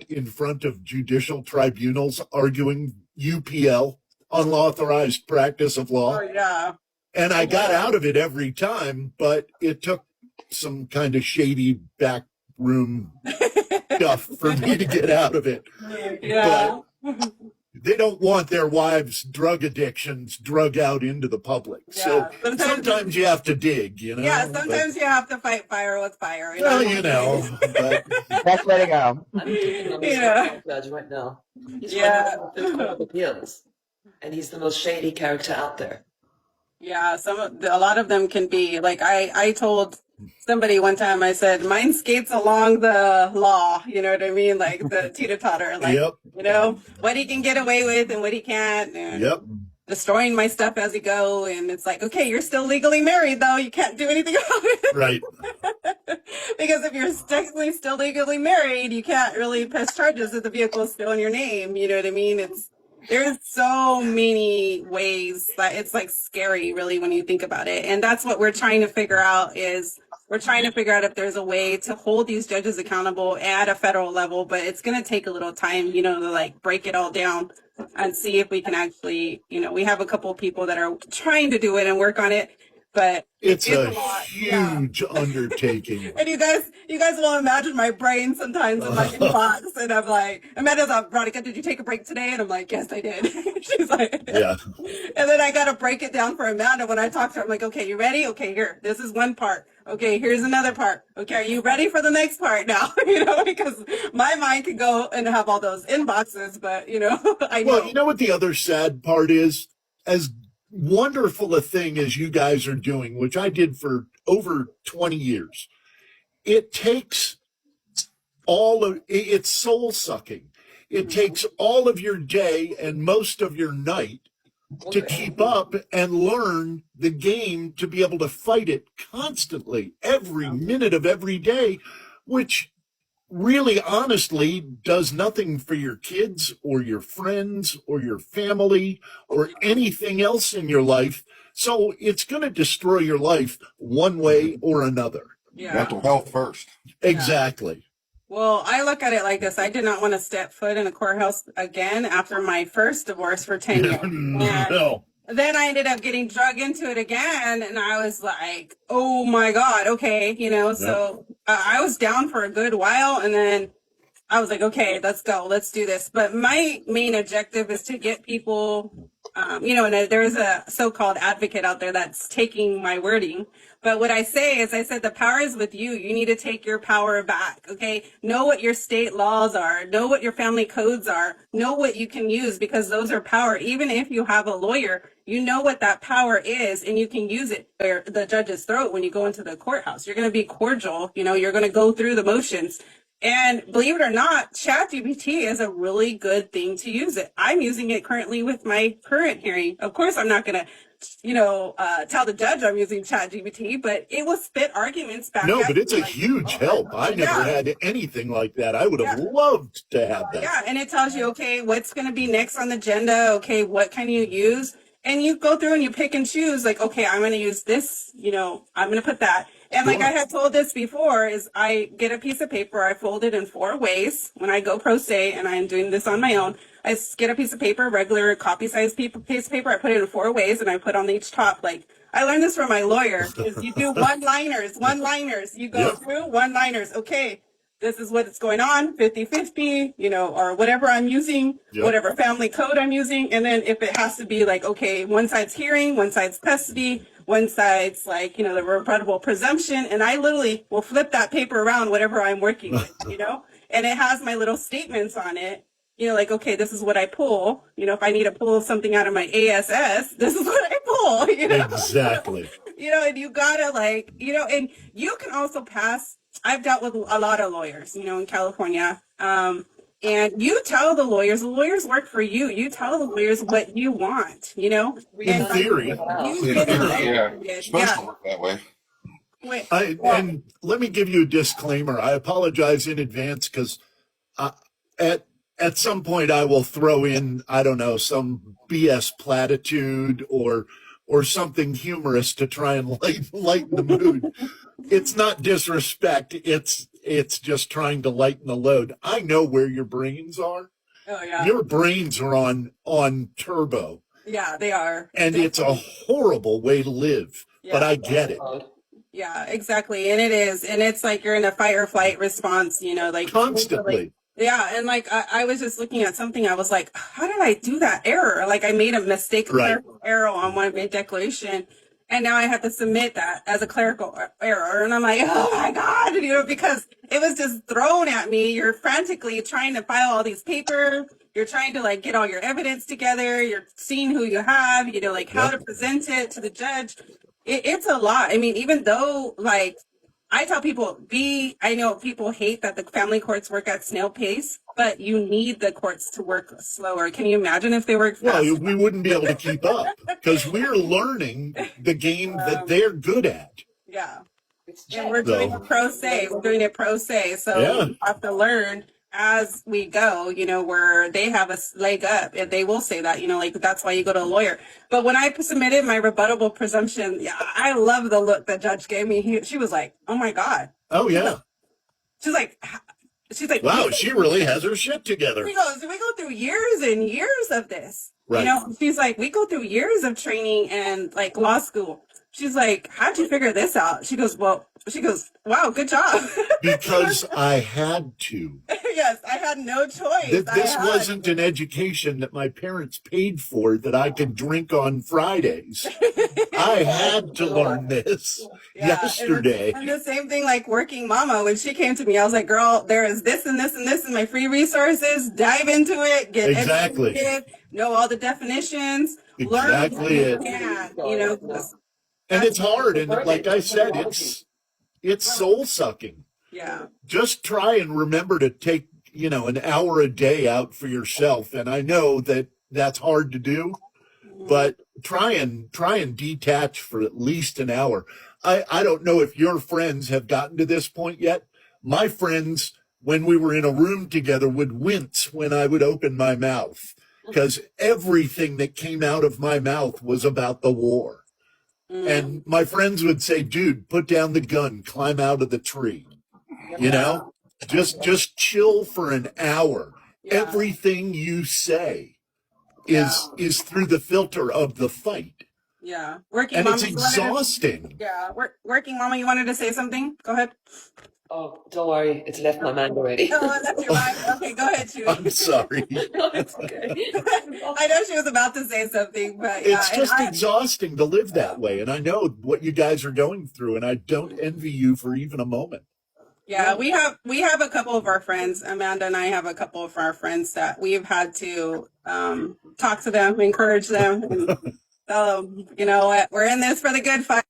in front of judicial tribunals arguing UPL, unauthorized practice of law. Oh, yeah. And I got out of it every time, but it took some kind of shady back room stuff for me to get out of it. Yeah. But they don't want their wives' drug addictions drug out into the public. Yeah. So sometimes you have to dig, you know. Yeah, sometimes you have to fight fire with fire. Well, you know. But Best way to go. I'm doing on this Yeah. judge right now. He's Yeah. running the Court of Appeals, and he's the most shady character out there. Yeah, a lot of them can be like I told somebody one time, I said mine skates along the law, you know what I mean, like the teeter-totter, like Yep. you know what he can get away with and what he can't, and Yep. destroying my stuff as he go, and it's like, okay, you're still legally married though, you can't do anything about it. Right. Because if you're technically still legally married, you can't really press charges if the vehicle is still in your name, you know what I mean? There's so many ways that it's like scary really when you think about it. And that's what we're trying to figure out is we're trying to figure out if there's a way to hold these judges accountable at a federal level, but it's going to take a little time, you know, to like break it all down and see if we can actually, you know, we have a couple of people that are trying to do it and work on it, but It's a lot. Yeah. huge undertaking. And you guys will imagine my brain sometimes in my inbox, and I'm like, Amanda's like, Veronica, did you take a break today? And I'm like, yes, I did. She's like, Yeah. And then I got to break it down for Amanda when I talk to her. I'm like, okay, you ready? Okay, here, this is one part. Okay, here's another part. Okay, are you ready for the next part now? You know, because my mind can go and have all those inboxes, but you know, I know. Well, you know what the other sad part is? As wonderful a thing as you guys are doing, which I did for over 20 years, it takes it's soul sucking. It takes all of your day and most of your night to keep up and learn the game, to be able to fight it constantly every minute of every day, which really honestly does nothing for your kids or your friends or your family or anything else in your life. So it's going to destroy your life one way or another. Yeah. Mental health first. Exactly. Well, I look at it like this. I did not want to step foot in a courthouse again after my first divorce for 10 years. No. Then I ended up getting drug into it again, and I was like, oh my God, okay, you know, so I was down for a good while, and then I was like, okay, let's go, let's do this. But my main objective is to get people, you know, and there is a so-called advocate out there that's taking my wording. But what I say is, I said, the power is with you. You need to take your power back, okay? Know what your state laws are. Know what your family codes are. Know what you can use, because those are power. Even if you have a lawyer, you know what that power is, and you can use it for the judge's throat when you go into the courthouse. You're going to be cordial. You know, you're going to go through the motions. And believe it or not, ChatGPT is a really good thing to use it. I'm using it currently with my current hearing. Of course, I'm not going to, you know, tell the judge I'm using ChatGPT, but it will spit arguments back. No, at but me it's a like, huge help. I never had anything like that. I would have loved to have that. yeah, and it tells you, okay, what's going to be next on the agenda? Okay, what can you use? And you go through and you pick and choose, like, okay, I'm going to use this, you know, I'm going to put that. And like I had told this before, is I get a piece of paper, I fold it in 4 ways when I go pro se, and I'm doing this on my own. I get a piece of paper, regular copy size piece of paper, I put it in 4 ways, and I put on each top, like, I learned this from my lawyer, is you do one-liners. You go through one-liners. Okay, this is what's going on, 50-50, you know, or whatever I'm using, whatever family code I'm using. And then if it has to be like, okay, one side's hearing, one side's custody, one side's like, you know, the rebuttable presumption. And I literally will flip that paper around, whatever I'm working with, you know, and it has my little statements on it. You know, like, okay, this is what I pull. You know, if I need to pull something out of my ASS, this is what I pull, you know? Exactly. You know, and you gotta like, you know, and you can also pass. I've dealt with a lot of lawyers, you know, in California. And you tell the lawyers work for you. You tell the lawyers what you want, you know? In theory. It's supposed to work that way. Wait, And let me give you a disclaimer. I apologize in advance, because at some point I will throw in, I don't know, some BS platitude or something humorous to try and lighten the mood. It's not disrespect. It's it's just trying to lighten the load. I know where your brains are. Oh yeah. Your brains are on turbo, Yeah, they are. and it's a horrible way to live. But Yeah. I get it. Yeah, exactly. And it is. And it's like you're in a fight or flight response, you know, like Constantly. yeah. And like I was just looking at something, I was like, how did I do that error? Like I made a mistake, a Right. clerical error on one of my declaration. And now I have to submit that as a clerical error. And I'm like, oh my God, you know, because it was just thrown at me. You're frantically trying to file all these papers. You're trying to like get all your evidence together. You're seeing who you have, you know, like how to present it to the judge. It's a lot. I mean, even though like I tell people, I know people hate that the family courts work at snail pace, but you need the courts to work slower. Can you imagine if they worked fast? Well, we wouldn't be able to keep up because we're learning the game that they're good at. Yeah. And we're doing it pro se. We're doing it pro se. So Yeah. we have to learn as we go, you know, where they have a leg up. And they will say that, you know, like that's why you go to a lawyer. But when I submitted my rebuttable presumption, yeah, I love the look that judge gave me. She was like, oh my God. Oh, yeah. She's like, Wow, she really has her shit together. She goes, we go through years and years of this. Right. You know, she's like, we go through years of training and like law school. She's like, how'd you figure this out? She goes, wow, good job. Because I had to. Yes, I had no choice. This wasn't an education that my parents paid for that I could drink on Fridays. I had to learn this yesterday. And the same thing like Working Mama, when she came to me, I was like, girl, there is this and this and this in my free resources. Dive into it. Get Exactly. educated, know all the definitions. Exactly learn it. what you can, you know. And it's hard. And like I said, it's soul sucking. Yeah. Just try and remember to take, you know, an hour a day out for yourself. And I know that that's hard to do, but try and detach for at least an hour. I don't know if your friends have gotten to this point yet. My friends, when we were in a room together, would wince when I would open my mouth because everything that came out of my mouth was about the war. And my friends would say, dude, put down the gun, climb out of the tree. You know, just chill for an hour. Yeah. Everything you say is through the filter of the fight. Yeah. Working And Mama. it's exhausting. Yeah. Working Mama, you wanted to say something? Go ahead. Oh, don't worry, it's left my mind already. Oh, that's your mind. Okay, go ahead, Chewy. I'm sorry. No, it's okay. I know she was about to say something, but yeah. It's and just I- exhausting to live that way. And I know what you guys are going through, and I don't envy you for even a moment. Yeah, we have a couple of our friends. Amanda and I have a couple of our friends that we've had to talk to them, encourage them, and tell them, you know what, we're in this for the good fight.